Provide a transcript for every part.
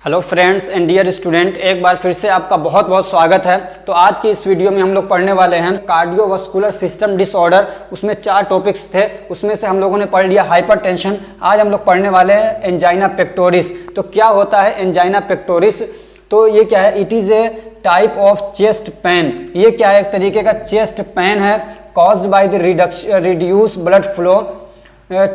Hello friends and dear student, एक बार फिर से आपका बहुत बहुत स्वागत है। तो आज की इस वीडियो में हम लोग पढ़ने वाले हैं कार्डियोवास्कुलर सिस्टम डिसऑर्डर। उसमें 4 टॉपिक्स थे, उसमें से हम लोगों ने पढ़ लिया हाइपरटेंशन। आज हम लोग पढ़ने वाले हैं एंजाइना पेक्टोरिस। तो क्या होता है एंजाइना पेक्टोरिस? तो ये क्या है? It is a type of chest pain. ये क्या है? एक तरीके का चेस्ट पेन है caused by the reduce blood flow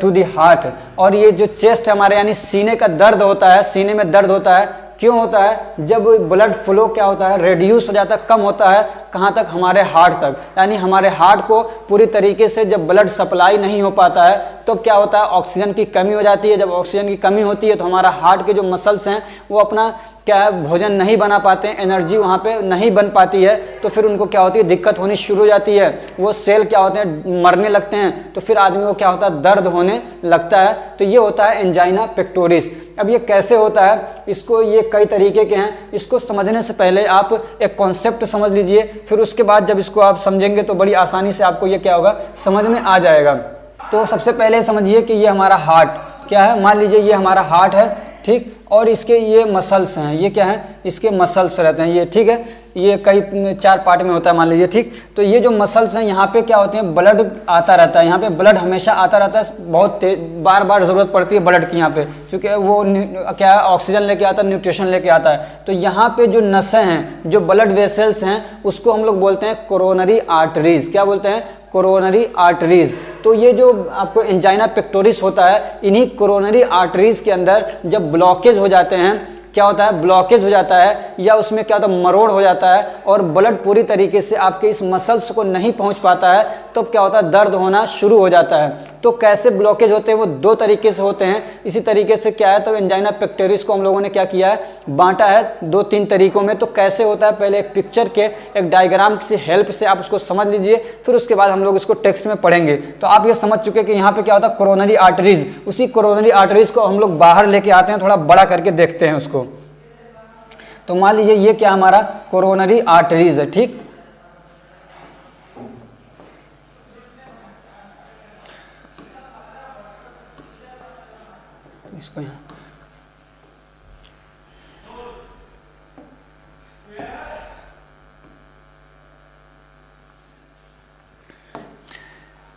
to the heart. और ये जो चेस्ट है हमारे यानी सीने का दर्द होता है, सीने में दर्द होता है। क्यों होता है? जब ब्लड फ्लो क्या होता है, रेड्यूस हो जाता है, कम होता है। कहाँ तक? हमारे हार्ट तक। यानी हमारे हार्ट को पूरी तरीके से जब ब्लड सप्लाई नहीं हो पाता है तो क्या होता है, ऑक्सीजन की कमी हो जाती है। जब ऑक्सीजन की कमी होती है तो हमारा हार्ट के जो मसल्स हैं वो अपना क्या है, भोजन नहीं बना पाते हैं, एनर्जी वहाँ पे नहीं बन पाती है। तो फिर उनको क्या होती है, दिक्कत होनी शुरू हो जाती है। वो सेल क्या होते हैं, मरने लगते हैं। तो फिर आदमी को क्या होता है, दर्द होने लगता है। तो ये होता है एंजाइना पेक्टोरिस। अब ये कैसे होता है, इसको ये कई तरीके के हैं। इसको समझने से पहले आप एक कॉन्सेप्ट समझ लीजिए, फिर उसके बाद जब इसको आप समझेंगे तो बड़ी आसानी से आपको ये क्या होगा, समझ में आ जाएगा। तो सबसे पहले समझिए कि ये हमारा हार्ट क्या है। मान लीजिए ये हमारा हार्ट है, ठीक, और इसके ये मसल्स हैं। ये क्या है, इसके मसल्स रहते हैं ये, ठीक है। ये कई 4 पार्ट में होता है मान लीजिए, ठीक। तो ये जो मसल्स हैं यहाँ पे क्या होते हैं, ब्लड आता रहता है। यहाँ पे ब्लड हमेशा आता रहता है, बहुत बार बार ज़रूरत पड़ती है ब्लड की यहाँ पे, क्योंकि वो क्या है, ऑक्सीजन लेके आता है, न्यूट्रिशन लेके आता है। तो यहाँ पे जो नसें हैं, जो ब्लड वेसल्स हैं, उसको हम लोग बोलते हैं कोरोनरी आर्टरीज। क्या बोलते हैं? Coronary arteries. तो ये जो आपको एंजाइना पेक्टोरिस होता है, इन्हीं कोरोनरी आर्टरीज के अंदर जब ब्लॉकेज हो जाते हैं, क्या होता है, ब्लॉकेज हो जाता है या उसमें क्या होता है, मरोड़ हो जाता है और ब्लड पूरी तरीके से आपके इस मसल्स को नहीं पहुंच पाता है, तो क्या होता है, दर्द होना शुरू हो जाता है। तो कैसे ब्लॉकेज होते हैं? वो 2 तरीके से होते हैं। इसी तरीके से क्या है, तो एंजाइना पेक्टोरिस को हम लोगों ने क्या किया है, बांटा है 2-3 तरीकों में। तो कैसे होता है, पहले एक पिक्चर के, एक डायग्राम की हेल्प से आप उसको समझ लीजिए, फिर उसके बाद हम लोग इसको टेक्स्ट में पढ़ेंगे। तो आप ये समझ चुके कि यहाँ पे क्या होता है, कोरोनरी आर्टरीज। उसी कोरोनरी आर्टरीज को हम लोग बाहर लेके आते हैं, थोड़ा बड़ा करके देखते हैं उसको। तो मान लीजिए ये क्या हमारा कोरोनरी आर्टरीज है, ठीक। इसको यहाँ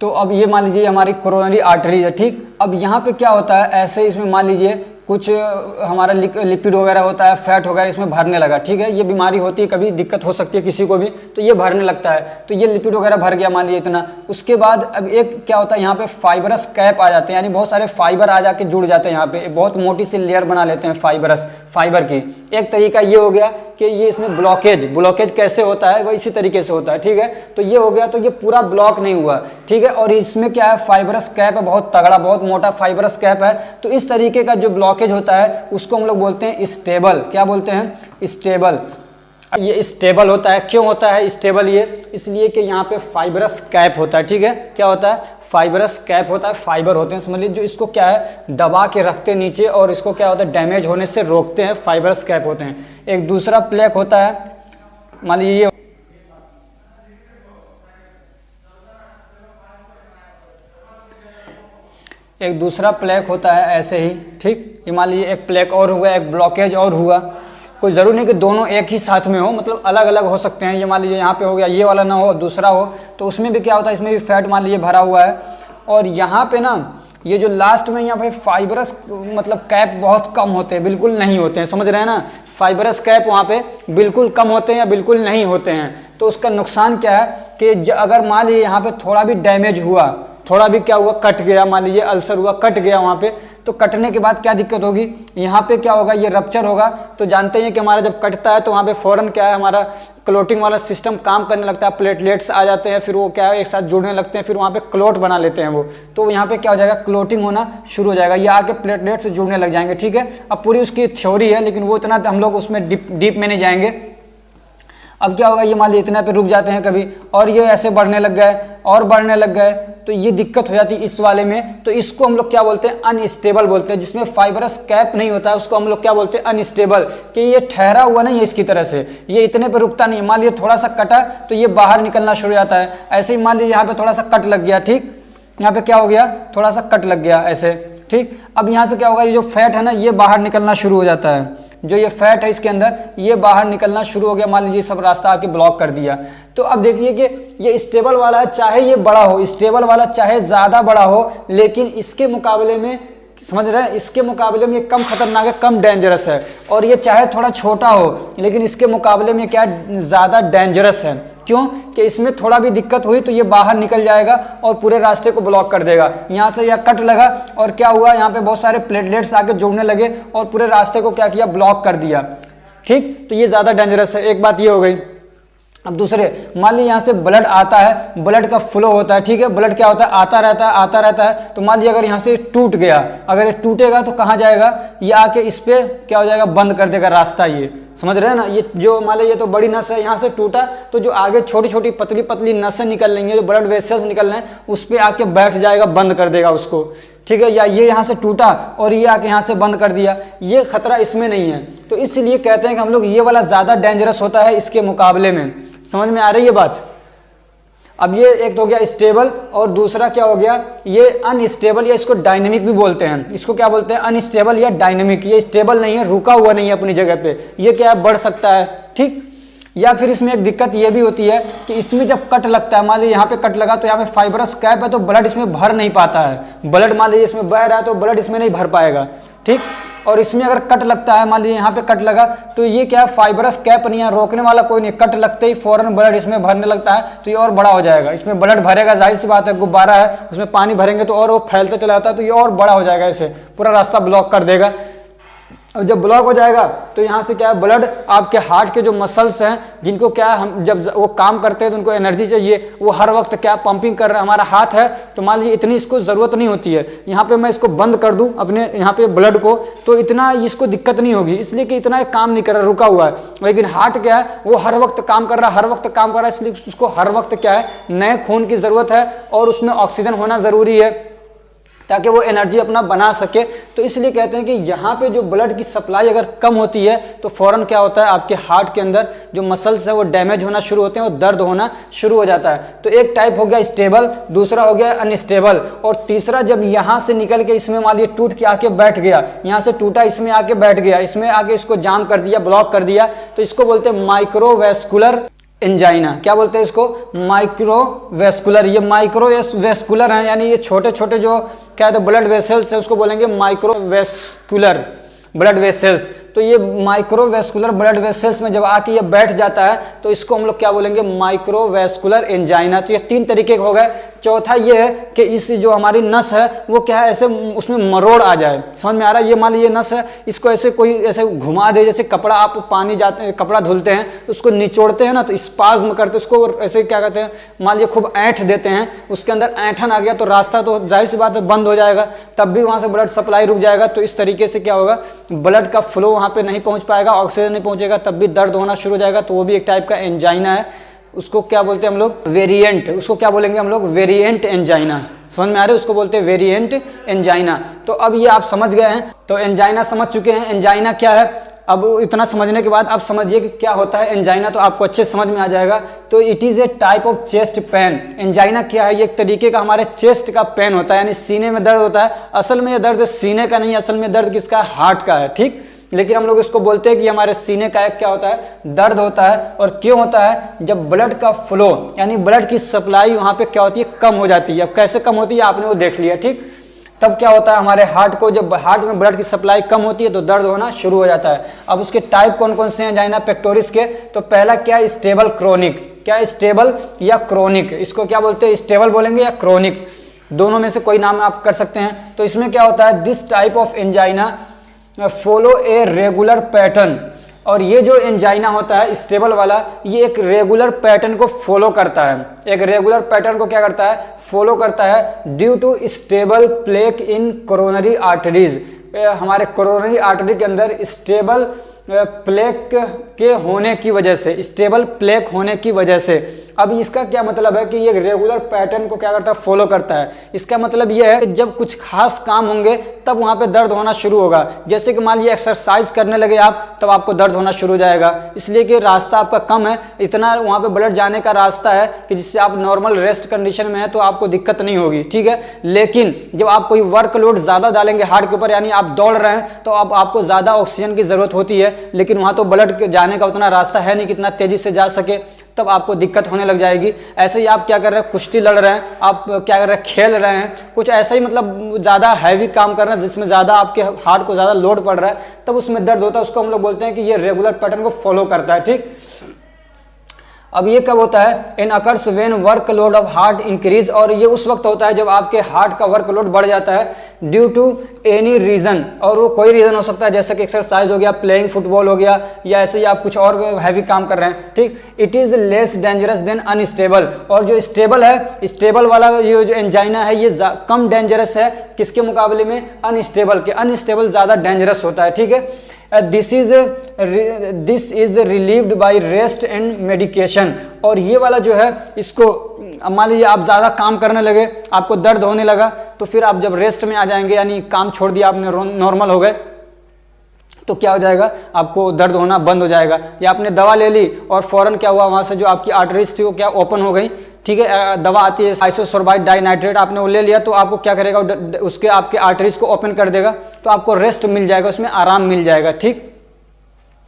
तो अब ये मान लीजिए हमारी कोरोनरी आर्टरीज है, ठीक। अब यहाँ पे क्या होता है, ऐसे इसमें मान लीजिए कुछ हमारा लिपिड वगैरह होता है, फैट वगैरह इसमें भरने लगा, ठीक है। ये बीमारी होती है, कभी दिक्कत हो सकती है किसी को भी, तो ये भरने लगता है। तो ये लिपिड वगैरह भर गया मान लीजिए इतना। उसके बाद अब एक क्या होता है, यहाँ पे फाइबरस कैप आ जाते हैं, यानी बहुत सारे फाइबर आ जाके जुड़ जाते हैं यहाँ पे, बहुत मोटी सी लेयर बना लेते हैं फाइबर की। एक तरीका ये हो गया कि ये इसमें ब्लॉकेज कैसे होता है, वो इसी तरीके से होता है, ठीक है। तो ये हो गया, तो ये पूरा ब्लॉक नहीं हुआ, ठीक है। और इसमें क्या है, फाइबरस कैप है, बहुत तगड़ा, बहुत मोटा फाइबरस कैप है। तो इस तरीके का जो ब्लॉकेज होता है उसको हम लोग बोलते हैं स्टेबल। क्या बोलते हैं? स्टेबल। ये स्टेबल होता है, क्यों होता है स्टेबल? ये इसलिए कि यहाँ पे फाइबरस कैप होता है, ठीक है। क्या होता है? फाइबरस कैप होता है, फाइबर होते हैं, समझ लीजिए, जो इसको क्या है, दबा के रखते हैं नीचे और इसको क्या होता है, डैमेज होने से रोकते हैं, फाइबरस कैप होते हैं। एक दूसरा प्लेक होता है, मान लीजिए एक दूसरा प्लेक होता है ऐसे ही, ठीक। ये मान लीजिए एक प्लेक और हुआ, एक ब्लॉकेज और हुआ। कोई ज़रूरी नहीं कि दोनों एक ही साथ में हो, मतलब अलग अलग हो सकते हैं। ये मान लीजिए यहाँ पे हो गया, ये वाला ना हो, दूसरा हो, तो उसमें भी क्या होता है, इसमें भी फैट मान लीजिए भरा हुआ है। और यहाँ पे ना ये जो लास्ट में यहाँ पे फाइबरस मतलब कैप बहुत कम होते हैं, बिल्कुल नहीं होते हैं, समझ रहे हैं ना। फाइबरस कैप वहाँ पे बिल्कुल कम होते हैं या बिल्कुल नहीं होते हैं। तो उसका नुकसान क्या है कि अगर मान लीजिए यहाँ पे थोड़ा भी डैमेज हुआ, थोड़ा भी क्या हुआ, कट गया, मान लीजिए अल्सर हुआ, कट गया वहाँ पे, तो कटने के बाद क्या दिक्कत होगी, यहाँ पे क्या होगा, ये रप्चर होगा। तो जानते हैं कि हमारा जब कटता है तो वहाँ पे फ़ौरन क्या है, हमारा क्लोटिंग वाला सिस्टम काम करने लगता है, प्लेटलेट्स आ जाते हैं, फिर वो क्या है, एक साथ जुड़ने लगते हैं, फिर वहाँ पे क्लोट बना लेते हैं वो। तो यहाँ पे क्या हो जाएगा, क्लोटिंग होना शुरू हो जाएगा, ये आके प्लेटलेट से जुड़ने लग जाएंगे, ठीक है। अब पूरी उसकी थ्योरी है, लेकिन वो इतना हम लोग उसमें डीप में नहीं जाएंगे। अब क्या होगा, ये मान लीजिए इतना पे रुक जाते हैं कभी, और ये ऐसे बढ़ने लग गए और बढ़ने लग गए, तो ये दिक्कत हो जाती है इस वाले में। तो इसको हम लोग क्या बोलते हैं, अनस्टेबल बोलते हैं। जिसमें फाइबरस कैप नहीं होता है उसको हम लोग क्या बोलते हैं, अनस्टेबल, कि ये ठहरा हुआ नहीं है इसकी तरह से, ये इतने पे रुकता नहीं है। मान लीजिए थोड़ा सा कटा तो ये बाहर निकलना शुरू हो जाता है। ऐसे ही मान लीजिए यहाँ पे थोड़ा सा कट लग गया, ठीक, यहाँ पे क्या हो गया, थोड़ा सा कट लग गया ऐसे, ठीक। अब यहाँ से क्या होगा, ये जो फैट है ना ये बाहर निकलना शुरू हो जाता है, जो ये फैट है इसके अंदर ये बाहर निकलना शुरू हो गया, मान लीजिए सब रास्ता आके ब्लॉक कर दिया। तो अब देखिए कि ये स्टेबल वाला है, चाहे ये बड़ा हो, स्टेबल वाला चाहे ज़्यादा बड़ा हो, लेकिन इसके मुकाबले में, समझ रहे हैं, इसके मुकाबले में ये कम खतरनाक है, कम डेंजरस है। और ये चाहे थोड़ा छोटा हो, लेकिन इसके मुकाबले में क्या ज़्यादा डेंजरस है। क्यों? कि इसमें थोड़ा भी दिक्कत हुई तो ये बाहर निकल जाएगा और पूरे रास्ते को ब्लॉक कर देगा। यहाँ से यह कट लगा और क्या हुआ, यहाँ पे बहुत सारे प्लेटलेट्स आके जुड़ने लगे और पूरे रास्ते को क्या किया, ब्लॉक कर दिया। ठीक, तो ये ज़्यादा डेंजरस है। एक बात ये हो गई। अब दूसरे, मान लीजिए यहाँ से ब्लड आता है, ब्लड का फ्लो होता है, ठीक है, ब्लड क्या होता है, आता रहता है आता रहता है। तो मान लीजिए अगर यहाँ से टूट गया, अगर ये टूटेगा तो कहाँ जाएगा, ये आके इस पे क्या हो जाएगा, बंद कर देगा रास्ता। ये समझ रहे हैं ना, ये जो मान लीजिए ये तो बड़ी नस है, यहाँ से टूटा तो जो आगे छोटी छोटी पतली पतली नसें निकल लेंगे, जो ब्लड वेसल्स निकल रहे हैं, उस पर आके बैठ जाएगा, बंद कर देगा उसको। ठीक है, या ये यहाँ से टूटा और ये आके यहाँ से बंद कर दिया, ये खतरा इसमें नहीं है। तो इसलिए कहते हैं कि हम लोग ये वाला ज़्यादा डेंजरस होता है इसके मुकाबले में। समझ में आ रही है बात? अब ये एक तो हो गया स्टेबल और दूसरा क्या हो गया, ये अनस्टेबल, या इसको डायनेमिक भी बोलते हैं। इसको क्या बोलते हैं, अनस्टेबल या डायनेमिक। ये स्टेबल नहीं है, रुका हुआ नहीं है अपनी जगह पे, ये क्या है, बढ़ सकता है। ठीक, या फिर इसमें एक दिक्कत ये भी होती है कि इसमें जब कट लगता है, मान लीजिए यहाँ पे कट लगा तो यहाँ पे फाइबरस कैप है तो ब्लड इसमें भर नहीं पाता है। ब्लड मान लीजिए इसमें बह रहा है तो ब्लड इसमें नहीं भर पाएगा। ठीक, और इसमें अगर कट लगता है, मान लीजिए यहाँ पे कट लगा तो ये क्या है, फाइबरस कैप नहीं है, रोकने वाला कोई नहीं, कट लगते ही फौरन ब्लड इसमें भरने लगता है तो ये और बड़ा हो जाएगा। इसमें ब्लड भरेगा, जाहिर सी बात है, गुब्बारा है, उसमें पानी भरेंगे तो और वो फैलते चला जाता है तो ये और बड़ा हो जाएगा, ऐसे पूरा रास्ता ब्लॉक कर देगा। अब जब ब्लॉक हो जाएगा तो यहाँ से क्या है, ब्लड आपके हार्ट के जो मसल्स हैं, जिनको क्या है, हम जब वो काम करते हैं तो उनको एनर्जी चाहिए, वो हर वक्त क्या पंपिंग कर रहा है। हमारा हाथ है तो मान लीजिए इतनी इसको ज़रूरत नहीं होती है, यहाँ पे मैं इसको बंद कर दूँ अपने यहाँ पे ब्लड को तो इतना इसको दिक्कत नहीं होगी, इसलिए कि इतना काम नहीं कर रहा, रुका हुआ है। लेकिन हार्ट क्या है, वो हर वक्त काम कर रहा है, हर वक्त काम कर रहा है, इसलिए उसको हर वक्त क्या है, नए खून की ज़रूरत है और उसमें ऑक्सीजन होना ज़रूरी है ताकि वो एनर्जी अपना बना सके। तो इसलिए कहते हैं कि यहाँ पे जो ब्लड की सप्लाई अगर कम होती है तो फ़ौरन क्या होता है, आपके हार्ट के अंदर जो मसल्स हैं वो डैमेज होना शुरू होते हैं, वो दर्द होना शुरू हो जाता है। तो एक टाइप हो गया स्टेबल, दूसरा हो गया अनस्टेबल, और तीसरा जब यहाँ से निकल के इसमें मान लीजिए टूट के आके बैठ गया, यहाँ से टूटा इसमें आके बैठ गया, इसमें आके इसको जाम कर दिया, ब्लॉक कर दिया, तो इसको बोलते हैं माइक्रोवेस्कुलर एंजाइना। क्या बोलते हैं इसको, माइक्रोवेस्कुलर। ये माइक्रोवेस्कुलर हैं, यानी ये छोटे छोटे जो क्या है, तो ब्लड वेसल्स है, उसको बोलेंगे माइक्रोवेस्कुलर ब्लड वेसल्स। तो ये माइक्रोवेस्कुलर ब्लड वेसल्स में जब आके ये बैठ जाता है तो इसको हम लोग क्या बोलेंगे, माइक्रोवेस्कुलर एंजाइना। तो ये तीन तरीके के हो गए। चौथा ये है कि इस जो हमारी नस है वो क्या है, ऐसे उसमें मरोड़ आ जाए। समझ में आ रहा है? ये मान लीजिए नस है, इसको ऐसे कोई ऐसे घुमा दे, जैसे कपड़ा आप पानी जाते हैं, कपड़ा धुलते हैं, उसको निचोड़ते हैं ना तो स्पाज्म करते, उसको ऐसे क्या कहते हैं, मान लीजिए खूब ऐंठ देते हैं, उसके अंदर ऐंठन आ गया तो रास्ता तो जाहिर सी बात है बंद हो जाएगा, तब भी वहाँ से ब्लड सप्लाई रुक जाएगा। तो इस तरीके से क्या होगा, ब्लड का फ्लो वहाँ पे नहीं पहुँच पाएगा, ऑक्सीजन नहीं पहुँचेगा, तब भी दर्द होना शुरू हो जाएगा। तो वो भी एक टाइप का एंजाइना है। उसको क्या बोलते हैं हम लोग, वेरिएंट। उसको क्या बोलेंगे हम लोग, वेरिएंट एंजाइना। समझ में आ रहे, उसको बोलते हैं वेरिएंट एंजाइना। तो अब ये आप समझ गए हैं, तो एंजाइना समझ चुके हैं, एंजाइना क्या है। अब इतना समझने के बाद आप समझिए कि क्या होता है एंजाइना, तो आपको अच्छे समझ में आ जाएगा। तो it is a type of chest pen. Angina क्या है, ये एक तरीके का हमारे चेस्ट का पेन होता है, यानी सीने में दर्द होता है। असल में ये दर्द सीने का नहीं है, असल में दर्द किसका है, हार्ट का है। ठीक, लेकिन हम लोग इसको बोलते हैं कि हमारे सीने का एक क्या होता है, दर्द होता है। और क्यों होता है, जब ब्लड का फ्लो यानी ब्लड की सप्लाई वहाँ पे क्या होती है, कम हो जाती है। अब कैसे कम होती है आपने वो देख लिया। ठीक, तब क्या होता है हमारे हार्ट को, जब हार्ट में ब्लड की सप्लाई कम होती है तो दर्द होना शुरू हो जाता है। अब उसके टाइप कौन कौन से हैं एंजाइना पेक्टोरिस के, तो पहला क्या है, स्टेबल क्रोनिक। क्या, स्टेबल या क्रोनिक, इसको क्या बोलते हैं, स्टेबल बोलेंगे या क्रोनिक, दोनों में से कोई नाम आप कर सकते हैं। तो इसमें क्या होता है, this type of angina follow a regular pattern. और ये जो एंजाइना होता है स्टेबल वाला, ये एक रेगुलर पैटर्न को फॉलो करता है। एक रेगुलर पैटर्न को क्या करता है, फॉलो करता है, due to stable plaque in coronary arteries. हमारे कोरोनरी आर्टरी के अंदर स्टेबल प्लेक के होने की वजह से, स्टेबल प्लेक होने की वजह से, अब इसका क्या मतलब है कि ये रेगुलर पैटर्न को क्या करता है, फॉलो करता है। इसका मतलब ये है कि जब कुछ खास काम होंगे तब वहाँ पे दर्द होना शुरू होगा। जैसे कि मान लीजिए एक्सरसाइज करने लगे आप, तब आपको दर्द होना शुरू हो जाएगा, इसलिए कि रास्ता आपका कम है, इतना वहाँ पे ब्लड जाने का रास्ता है कि जिससे आप नॉर्मल रेस्ट कंडीशन में है तो आपको दिक्कत नहीं होगी, ठीक है। लेकिन जब आप कोई वर्कलोड ज़्यादा डालेंगे हार्ट के ऊपर, यानी आप दौड़ रहे हैं, तो अब आपको ज़्यादा ऑक्सीजन की ज़रूरत होती है, लेकिन वहाँ तो ब्लड जाने का उतना रास्ता है नहीं कितना तेज़ी से जा सके, तब आपको दिक्कत होने लग जाएगी। ऐसे ही आप क्या कर रहे हैं, कुश्ती लड़ रहे हैं, आप क्या कर रहे हैं, खेल रहे हैं, कुछ ऐसा ही मतलब ज़्यादा हैवी काम कर रहे हैं जिसमें ज़्यादा आपके हार्ट को ज़्यादा लोड पड़ रहा है, तब उसमें दर्द होता है। उसको हम लोग बोलते हैं कि ये रेगुलर पैटर्न को फॉलो करता है, ठीक। अब ये कब होता है, in occurs when workload of heart increase, और ये उस वक्त होता है जब आपके हार्ट का वर्कलोड बढ़ जाता है ड्यू टू एनी रीजन, और वो कोई रीजन हो सकता है, जैसे कि एक्सरसाइज हो गया, प्लेइंग फुटबॉल हो गया, या ऐसे ही आप कुछ और हैवी काम कर रहे हैं, ठीक। It is less dangerous than unstable, और जो स्टेबल है, स्टेबल वाला ये जो एंजाइना है ये कम डेंजरस है किसके मुकाबले में, अनस्टेबल के। अनस्टेबल ज़्यादा डेंजरस होता है, ठीक है। This is relieved by rest and medication, और ये वाला जो है इसको मान लीजिए आप ज़्यादा काम करने लगे, आपको दर्द होने लगा, तो फिर आप जब रेस्ट में आ जाएंगे, यानी काम छोड़ दिया आपने, नॉर्मल हो गए, तो क्या हो जाएगा, आपको दर्द होना बंद हो जाएगा। या आपने दवा ले ली और फौरन क्या हुआ, वहाँ से जो आपकी आर्टरीज थी वो क्या ओपन हो गई, ठीक है। दवा आती है आइसोसोर्बाइड डाइनाइट्रेट, आपने वो ले लिया तो आपको क्या करेगा, उसके आपके आर्टरीज को ओपन कर देगा, तो आपको रेस्ट मिल जाएगा, उसमें आराम मिल जाएगा, ठीक।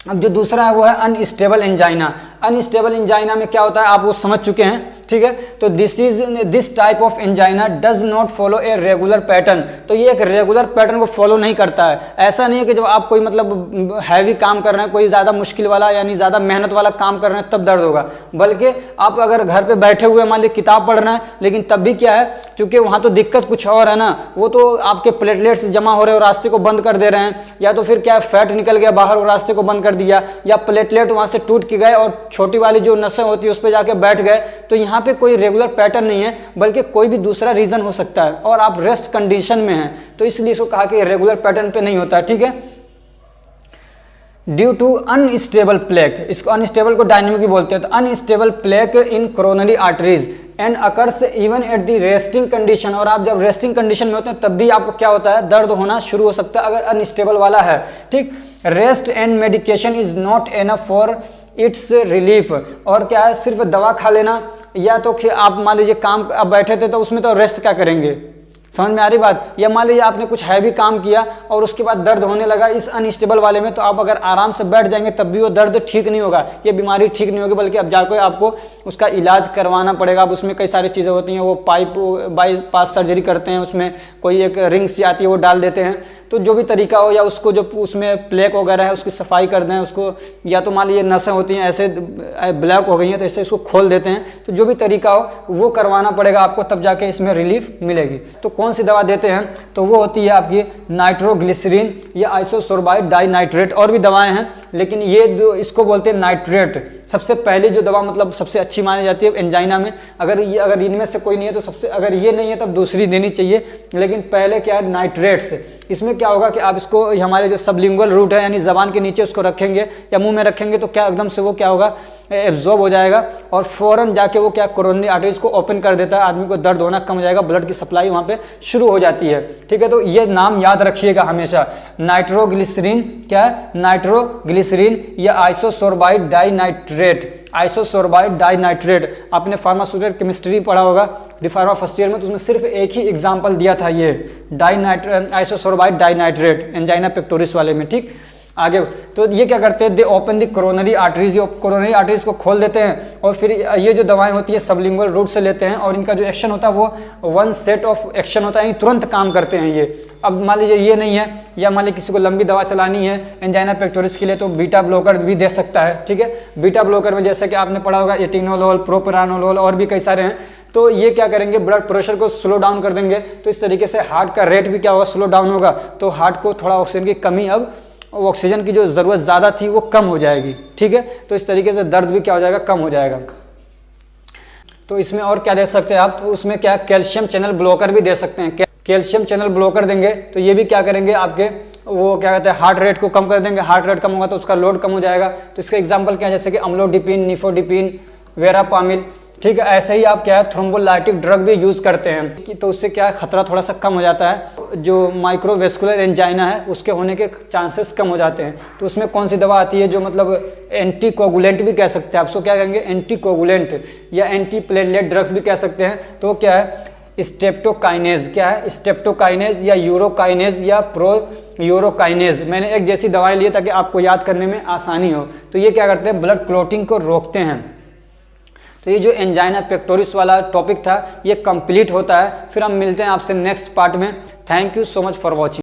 अब जो दूसरा है वो है अनस्टेबल एंजाइना। अनस्टेबल एंजाइना में क्या होता है आप वो समझ चुके हैं, ठीक है। तो this type of angina does not follow a regular pattern, तो ये एक रेगुलर पैटर्न को फॉलो नहीं करता है। ऐसा नहीं है कि जब आप कोई मतलब हैवी काम कर रहे हैं, कोई ज़्यादा मुश्किल वाला यानी ज़्यादा मेहनत वाला काम कर रहे हैं तब दर्द होगा, बल्कि आप अगर घर पे बैठे हुए मान लीजिए किताब पढ़ रहे हैं, लेकिन तब भी क्या है, क्योंकि वहाँ तो दिक्कत कुछ और है ना, वो तो आपके प्लेटलेट्स जमा हो रहे हैं और रास्ते को बंद कर दे रहे हैं, या तो फिर क्या फैट निकल गया बाहर और रास्ते को बंद कर दिया, या प्लेटलेट वहां से टूट के गए और छोटी वाली जो नसें होती है उस पर जाके बैठ गए, तो यहाँ पे कोई रेगुलर पैटर्न नहीं है, बल्कि कोई भी दूसरा रीजन हो सकता है, और आप रेस्ट कंडीशन में हैं, तो इसलिए इसको कहा कि रेगुलर पैटर्न पे नहीं होता है, ठीक है। ड्यू टू अनस्टेबल प्लेक, इसको अनस्टेबल को डायनेमिक भी बोलते हैं, तो unstable plaque in coronary arteries and occurs even at the resting condition, और आप जब रेस्टिंग कंडीशन में होते हैं तब भी आपको क्या होता है, दर्द होना शुरू हो सकता है अगर अनस्टेबल वाला है, ठीक। Rest and medication is not enough for its relief, और क्या है, सिर्फ दवा खा लेना, या तो आप मान लीजिए काम अब बैठे थे तो उसमें तो रेस्ट क्या करेंगे, समझ में आ रही बात। या मान लीजिए आपने कुछ हैवी काम किया और उसके बाद दर्द होने लगा इस अनस्टेबल वाले में, तो आप अगर आराम से बैठ जाएंगे तब भी वो दर्द ठीक नहीं होगा, ये बीमारी ठीक नहीं होगी, बल्कि अब जाकर आपको उसका इलाज करवाना पड़ेगा। अब उसमें कई सारी चीज़ें होती हैं, वो पाइप बाईपास सर्जरी करते हैं, उसमें कोई एक रिंग सी आती है वो डाल देते हैं, तो जो भी तरीका हो, या उसको जो उसमें प्लेक वगैरह है उसकी सफाई कर दें उसको, या तो मान लीजिए नसें होती हैं ऐसे ब्लैक हो गई हैं तो ऐसे इसको खोल देते हैं, तो जो भी तरीका हो वो करवाना पड़ेगा आपको, तब जाके इसमें रिलीफ मिलेगी। तो कौन सी दवा देते हैं, तो वो होती है आपकी नाइट्रोग्लिसरीन या आइसोसोर्बाइड डाइनाइट्रेट, और भी दवाएं हैं, लेकिन ये जो इसको बोलते हैं नाइट्रेट। सबसे पहले जो दवा मतलब सबसे अच्छी मानी जाती है एंजाइना में, अगर इनमें से कोई नहीं है तो सबसे, अगर ये नहीं है तब दूसरी देनी चाहिए, लेकिन पहले क्या है, नाइट्रेट्स। इसमें क्या होगा कि आप इसको हमारे जो सबलिंगुअल रूट है यानी जबान के नीचे उसको रखेंगे या मुंह में रखेंगे, तो क्या एकदम से वो क्या होगा, एब्जॉर्ब हो जाएगा, और फौरन जाके वो क्या कोरोनरी आर्टरीज को ओपन कर देता है, आदमी को दर्द होना कम हो जाएगा, ब्लड की सप्लाई वहाँ पे शुरू हो जाती है, ठीक है। तो ये नाम याद रखिएगा हमेशा, नाइट्रोग्लिसरीन, क्या है, नाइट्रोग्लिसरीन या आइसोसोर्बाइड डाइनाइट्रेट। आइसोसोर्बाइड डाइनाइट्रेट आपने फार्मास्यूटिकल केमिस्ट्री पढ़ा होगा डिफार्मा फर्स्ट ईयर में, तो उसमें सिर्फ एक ही एग्जाम्पल दिया था, ये आइसोसोर्बाइड डाइनाइट्रेट एंजाइना पेक्टोरिस वाले में, ठीक। आगे तो ये क्या करते हैं, दे ओपन दी कोरोनरी आर्टरीज, ये कोरोनरी आर्टरीज को खोल देते हैं, और फिर ये जो दवाएं होती है सबलिंगुअल रूट से लेते हैं, और इनका जो एक्शन होता है वो वन सेट ऑफ एक्शन होता है, यानी तुरंत काम करते हैं ये। अब मान लीजिए ये नहीं है, या मान लीजिए किसी को लंबी दवा चलानी है एंजाइना पेक्टोरिस के लिए, तो बीटा ब्लॉकर भी दे सकता है, ठीक है। बीटा ब्लॉकर में जैसे कि आपने पढ़ा होगा एटिनोलोल, प्रोपेरानोलोल और भी कई सारे हैं, तो ये क्या करेंगे, ब्लड प्रेशर को स्लो डाउन कर देंगे, तो इस तरीके से हार्ट का रेट भी क्या होगा, स्लो डाउन होगा, तो हार्ट को थोड़ा ऑक्सीजन की कमी, अब ऑक्सीजन की जो ज़रूरत ज़्यादा थी वो कम हो जाएगी, ठीक है। तो इस तरीके से दर्द भी क्या हो जाएगा, कम हो जाएगा। तो इसमें और क्या दे सकते हैं आप, तो उसमें क्या कैल्शियम चैनल ब्लॉकर भी दे सकते हैं, कैल्शियम चैनल ब्लॉकर देंगे तो ये भी क्या करेंगे, आपके वो क्या कहते हैं, हार्ट रेट को कम कर देंगे, हार्ट रेट कम होगा तो उसका लोड कम हो जाएगा। तो इसका एग्जाम्पल क्या है, जैसे कि अम्लोडिपिन, निफोडिपिन, वेरापामिल, ठीक है। ऐसे ही आप क्या है थ्रोम्बोलाइटिक ड्रग भी यूज़ करते हैं तो उससे क्या है खतरा थोड़ा सा कम हो जाता है, जो माइक्रोवेस्कुलर एंजाइना है उसके होने के चांसेस कम हो जाते हैं। तो उसमें कौन सी दवा आती है जो मतलब एंटी कोगुलेंट भी कह सकते हैं, आपको क्या कहेंगे एंटी कोगुलेंट या एंटी प्लेटलेट ड्रग्स भी कह सकते हैं। तो क्या है स्ट्रेप्टोकाइनेज, क्या है स्ट्रेप्टोकाइनेज या यूरोकाइनेज या प्रो यूरोकाइनेज। मैंने एक जैसी दवाएं ली ताकि आपको याद करने में आसानी हो। तो ये क्या करते हैं ब्लड क्लॉटिंग को रोकते हैं। तो ये जो एंजाइना पेक्टोरिस वाला टॉपिक था ये कंप्लीट होता है। फिर हम मिलते हैं आपसे नेक्स्ट पार्ट में। Thank you so much for watching.